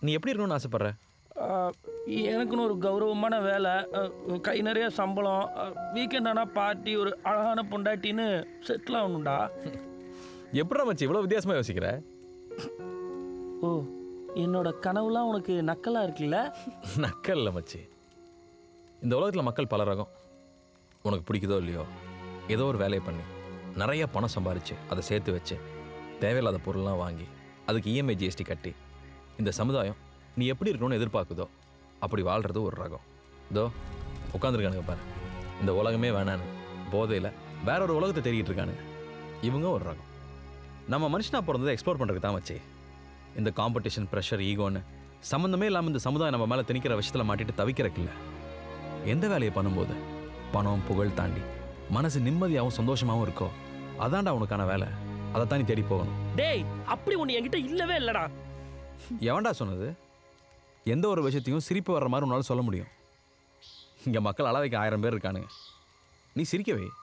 நீ எப்படி இருக்கணும்னு ஆசைப்படுற? எனக்குன்னு ஒரு கௌரவமான வேலை, கை நிறைய சம்பளம், வீக்கெண்ட் ஆனால் பார்ட்டி, ஒரு அழகான பொண்டாட்டின்னு செட்டில் ஆகணும்டா. எப்படா மச்சி இவ்வளோ வித்தியாசமாக யோசிக்கிற? ஓ, என்னோட கனவுலாம் உனக்கு நக்கலாக இருக்குல்ல? நக்கல் இல்லை மச்சி. இந்த உலகத்தில் மக்கள் பல ரகம். உனக்கு பிடிக்குதோ இல்லையோ, ஏதோ ஒரு வேலையை பண்ணி நிறைய பணம் சம்பாரிச்சு அதை சேர்த்து வச்சு தேவையில்லாத பொருள்லாம் வாங்கி அதுக்கு இஎம்ஐ ஜிஎஸ்டி கட்டி இந்த சமுதாயம் நீ எப்படி இருக்கணும்னு எதிர்பார்க்குதோ அப்படி வாழ்கிறது ஒரு ரகம். இதோ உட்காந்துருக்கானுங்க பாரு, இந்த உலகமே வேணான்னு போதையில் வேற ஒரு உலகத்தை தேடிட்டு இருக்கானுங்க. இவங்க ஒரு ரகம். நம்ம மனுஷனாக பிறந்ததை எக்ஸ்ப்ளோர் பண்ணுறதுக்கு தான் வச்சு இந்த காம்படிஷன், ப்ரெஷர், ஈகோன்னு சம்மந்தமே இல்லாமல் இந்த சமுதாயம் நம்ம மேலே திணிக்கிற விஷயத்தில் மாட்டிட்டு தவிக்கிறக்கில்ல. எந்த வேலையை பண்ணும்போது பணம் புகழ் தாண்டி மனசு நிம்மதியாகவும் சந்தோஷமாகவும் இருக்கோ அதான்டா உனக்கான வேலை. அதைத்தான் நீ தேடி போகணும். டேய், அப்படி ஒன்று என்கிட்ட இல்லவே இல்லைடா. எவன்டா சொன்னது? எந்த ஒரு விஷயத்தையும் சிரிப்பு வர்ற மாதிரி உன்னால் சொல்ல முடியும். இங்கே மக்கள் அளவைக்கு 1000 பேர் இருக்கானுங்க, நீ சிரிக்கவே.